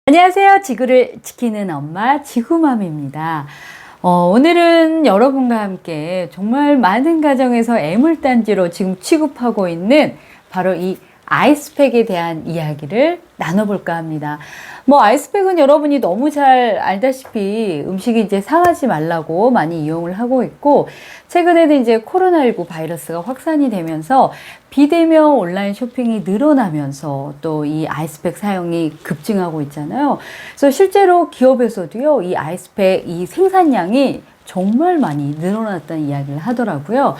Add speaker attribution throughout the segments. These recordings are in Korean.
Speaker 1: 안녕하세요. 지구를 지키는 엄마 지구맘입니다. 오늘은 여러분과 함께 정말 많은 가정에서 애물단지로 지금 취급하고 있는 바로 이 아이스팩에 대한 이야기를 나눠볼까 합니다. 아이스팩은 여러분이 너무 잘 알다시피 음식이 이제 상하지 말라고 많이 이용을 하고 있고, 최근에는 이제 코로나19 바이러스가 확산이 되면서 비대면 온라인 쇼핑이 늘어나면서 또 이 아이스팩 사용이 급증하고 있잖아요. 그래서 실제로 기업에서도요, 이 아이스팩 이 생산량이 정말 많이 늘어났다는 이야기를 하더라고요.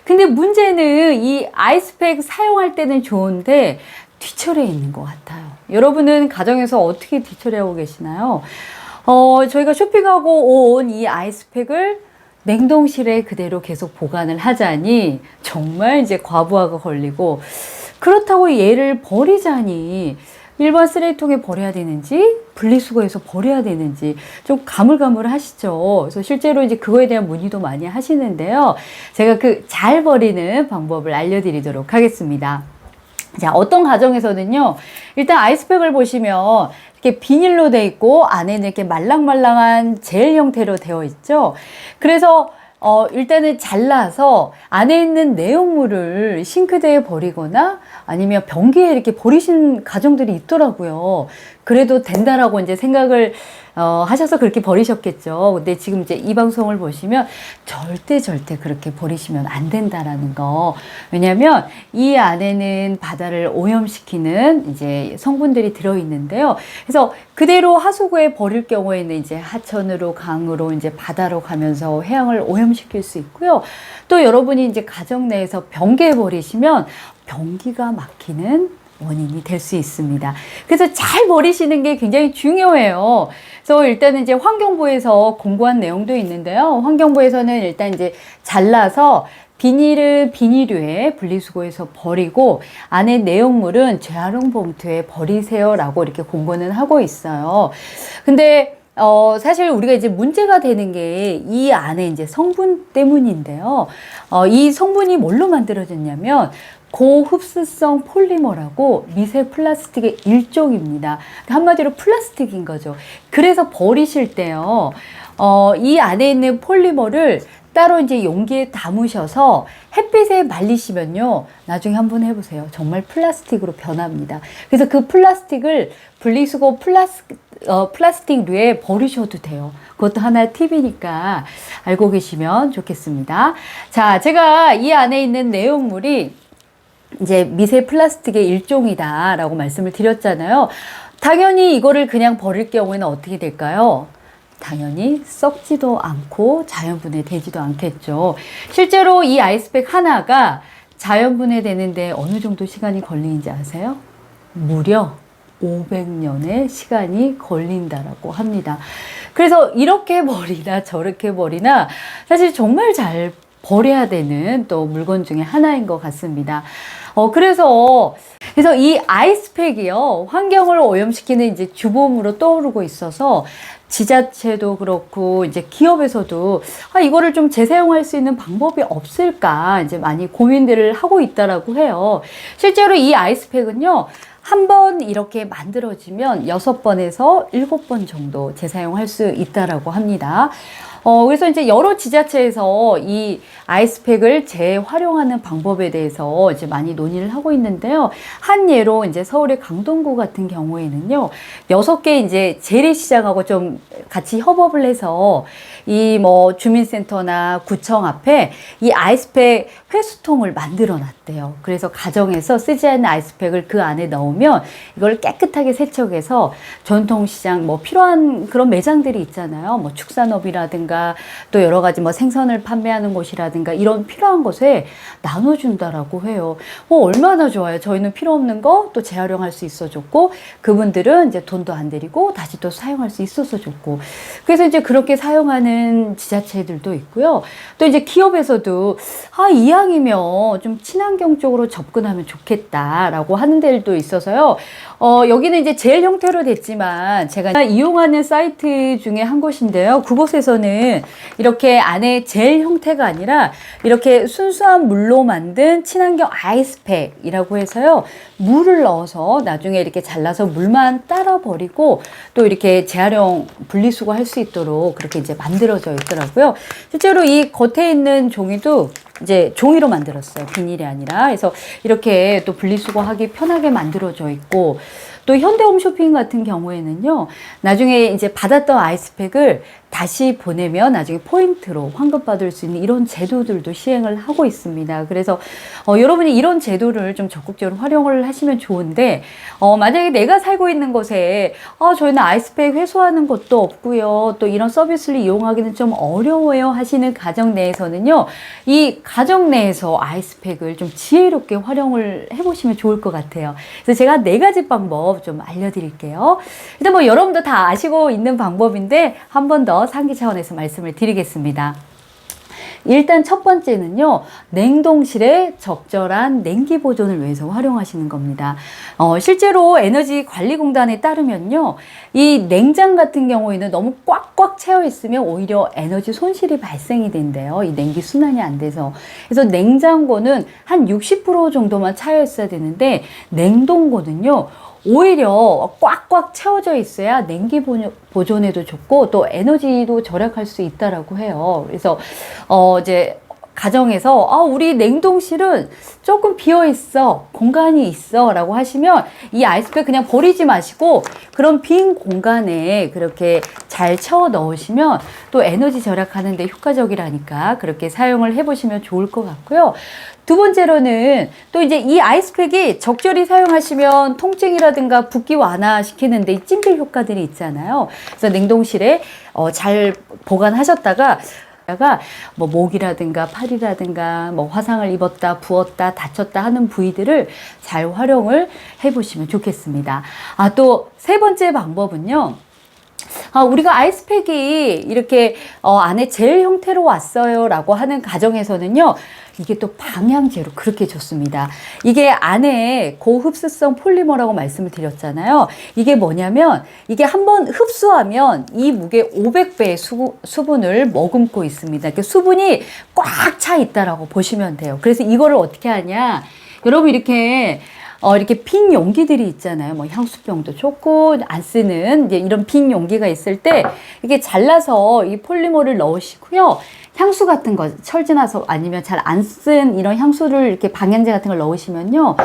Speaker 1: 근데 문제는 이 아이스팩 사용할 때는 좋은데 뒤처리에 있는 것 같아요. 여러분은 가정에서 어떻게 뒤처리하고 계시나요? 저희가 쇼핑하고 온 이 아이스팩을 냉동실에 그대로 계속 보관을 하자니 정말 이제 과부하가 걸리고, 그렇다고 얘를 버리자니 일반 쓰레기통에 버려야 되는지 분리수거해서 버려야 되는지 좀 가물가물하시죠. 그래서 실제로 이제 그거에 대한 문의도 많이 하시는데요. 제가 그 잘 버리는 방법을 알려드리도록 하겠습니다. 자, 어떤 가정에서는요, 일단 아이스팩을 보시면 이렇게 비닐로 돼 있고 안에는 이렇게 말랑말랑한 젤 형태로 되어 있죠. 그래서 일단은 잘라서 안에 있는 내용물을 싱크대에 버리거나 아니면 변기에 이렇게 버리신 가정들이 있더라고요. 그래도 된다라고 이제 생각을 하셔서 그렇게 버리셨겠죠. 근데 지금 이제 이 방송을 보시면 절대 그렇게 버리시면 안 된다라는 거. 왜냐면 이 안에는 바다를 오염시키는 이제 성분들이 들어있는데요. 그래서 그대로 하수구에 버릴 경우에는 이제 하천으로, 강으로, 이제 바다로 가면서 해양을 오염시킬 수 있고요. 또 여러분이 이제 가정 내에서 변기에 버리시면 변기가 막히는 원인이 될 수 있습니다. 그래서 잘 버리시는 게 굉장히 중요해요. 그래서 일단은 이제 환경부에서 공고한 내용도 있는데요. 환경부에서는 일단 이제 잘라서 비닐은 비닐류에 분리수거해서 버리고 안에 내용물은 재활용 봉투에 버리세요라고 이렇게 공고는 하고 있어요. 근데 사실 우리가 이제 문제가 되는 게 이 안에 이제 성분 때문인데요. 이 성분이 뭘로 만들어졌냐면 고흡수성 폴리머라고 미세 플라스틱의 일종입니다. 한마디로 플라스틱인 거죠. 그래서 버리실 때요, 이 안에 있는 폴리머를 따로 이제 용기에 담으셔서 햇빛에 말리시면요, 나중에 한번 해보세요. 정말 플라스틱으로 변합니다. 그래서 그 플라스틱을 분리수거 플라스틱류에 버리셔도 돼요. 그것도 하나의 팁이니까 알고 계시면 좋겠습니다. 자, 제가 이 안에 있는 내용물이 이제 미세 플라스틱의 일종이다라고 말씀을 드렸잖아요. 당연히 이거를 그냥 버릴 경우에는 어떻게 될까요? 당연히 썩지도 않고 자연분해 되지도 않겠죠. 실제로 이 아이스팩 하나가 자연분해 되는데 어느 정도 시간이 걸리는지 아세요? 무려 500년의 시간이 걸린다라고 합니다. 그래서 이렇게 버리나 저렇게 버리나 사실 정말 잘 버려야 되는 또 물건 중에 하나인 것 같습니다. 그래서 이 아이스팩이요, 환경을 오염시키는 이제 주범으로 떠오르고 있어서 지자체도 그렇고 이제 기업에서도 이거를 좀 재사용할 수 있는 방법이 없을까 이제 많이 고민들을 하고 있다라고 해요. 실제로 이 아이스팩은요, 한 번 이렇게 만들어지면 6번에서 7번 정도 재사용할 수 있다라고 합니다. 그래서 이제 여러 지자체에서 이 아이스팩을 재활용하는 방법에 대해서 이제 많이 논의를 하고 있는데요. 한 예로 이제 서울의 강동구 같은 경우에는요, 6개 이제 재래시장하고 좀 같이 협업을 해서 이 주민센터나 구청 앞에 이 아이스팩 회수통을 만들어 놨대요. 그래서 가정에서 쓰지 않는 아이스팩을 그 안에 넣으면 이걸 깨끗하게 세척해서 전통시장 필요한 그런 매장들이 있잖아요. 축산업이라든가 또 여러 가지 생선을 판매하는 곳이라든가 이런 필요한 곳에 나눠준다라고 해요. 얼마나 좋아요. 저희는 필요 없는 거 또 재활용할 수 있어 좋고, 그분들은 이제 돈도 안 들이고 다시 또 사용할 수 있어서 좋고, 있고. 그래서 이제 그렇게 사용하는 지자체들도 있고요. 또 이제 기업에서도 이왕이면 좀 친환경 쪽으로 접근하면 좋겠다라고 하는 데도 있어서요. 여기는 이제 젤 형태로 됐지만 제가 이용하는 사이트 중에 한 곳인데요. 그곳에서는 이렇게 안에 젤 형태가 아니라 이렇게 순수한 물로 만든 친환경 아이스팩이라고 해서요. 물을 넣어서 나중에 이렇게 잘라서 물만 따라 버리고 또 이렇게 재활용 분리수거할 수 있도록 그렇게 이제 만들어져 있더라고요. 실제로 이 겉에 있는 종이도 이제 종이로 만들었어요. 비닐이 아니라. 그래서 이렇게 또 분리수거하기 편하게 만들어져 있고, 또 현대홈쇼핑 같은 경우에는요, 나중에 이제 받았던 아이스팩을 다시 보내면 나중에 포인트로 환급받을 수 있는 이런 제도들도 시행을 하고 있습니다. 그래서 여러분이 이런 제도를 좀 적극적으로 활용을 하시면 좋은데, 만약에 내가 살고 있는 곳에 저희는 아이스팩 회수하는 것도 없고요, 또 이런 서비스를 이용하기는 좀 어려워요 하시는 가정 내에서는요, 이 가정 내에서 아이스팩을 좀 지혜롭게 활용을 해보시면 좋을 것 같아요. 그래서 제가 4가지 방법 좀 알려드릴게요. 일단 뭐 여러분도 다 아시고 있는 방법인데 한 번 더 상기 차원에서 말씀을 드리겠습니다. 일단 첫 번째는요, 냉동실에 적절한 냉기 보존을 위해서 활용하시는 겁니다. 실제로 에너지관리공단에 따르면요, 이 냉장 같은 경우에는 너무 꽉꽉 채워 있으면 오히려 에너지 손실이 발생이 된대요. 이 냉기 순환이 안 돼서. 그래서 냉장고는 한 60% 정도만 차여 있어야 되는데, 냉동고는요, 오히려 꽉꽉 채워져 있어야 냉기 보존에도 좋고 또 에너지도 절약할 수 있다라고 해요. 그래서 이제 가정에서 우리 냉동실은 조금 비어 있어, 공간이 있어 라고 하시면 이 아이스팩 그냥 버리지 마시고 그런 빈 공간에 그렇게 잘 채워 넣으시면 또 에너지 절약하는 데 효과적이라니까 그렇게 사용을 해보시면 좋을 것 같고요. 두 번째로는 또 이제 이 아이스팩이 적절히 사용하시면 통증이라든가 붓기 완화시키는데 이 찜질 효과들이 있잖아요. 그래서 냉동실에 잘 보관하셨다가 뭐 목이라든가 팔이라든가 뭐 화상을 입었다, 부었다, 다쳤다 하는 부위들을 잘 활용을 해보시면 좋겠습니다. 또 세 번째 방법은요. 우리가 아이스팩이 이렇게 안에 젤 형태로 왔어요 라고 하는 가정에서는요, 이게 또 방향제로 그렇게 좋습니다. 이게 안에 고흡수성 폴리머라고 말씀을 드렸잖아요. 이게 뭐냐면 이게 한번 흡수하면 이 무게 500배의 수분을 머금고 있습니다. 그러니까 수분이 꽉 차 있다라고 보시면 돼요. 그래서 이거를 어떻게 하냐, 여러분 이렇게 빈 용기들이 있잖아요. 뭐 향수병도 좋고 안 쓰는 이제 이런 빈 용기가 있을 때 이게 잘라서 이 폴리머를 넣으시고요. 향수 같은 거, 철진화석 아니면 잘 안 쓴 이런 향수를 이렇게 방향제 같은 걸 넣으시면요.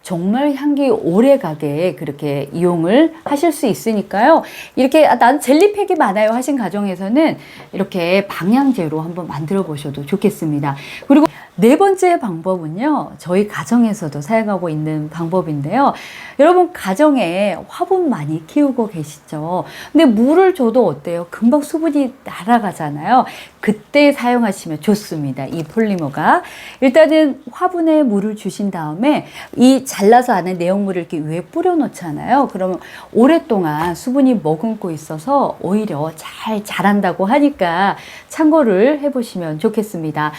Speaker 1: 정말 향기 오래 가게 그렇게 이용을 하실 수 있으니까요. 이렇게 난 젤리팩이 많아요 하신 가정에서는 이렇게 방향제로 한번 만들어 보셔도 좋겠습니다. 그리고 네 번째 방법은요, 저희 가정에서도 사용하고 있는 방법인데요. 여러분 가정에 화분 많이 키우고 계시죠? 근데 물을 줘도 어때요? 금방 수분이 날아가잖아요. 그때 사용하시면 좋습니다. 이 폴리머가. 일단은 화분에 물을 주신 다음에 이 잘라서 안에 내용물을 이렇게 위에 뿌려 놓잖아요. 그러면 오랫동안 수분이 머금고 있어서 오히려 잘 자란다고 하니까 참고를 해보시면 좋겠습니다.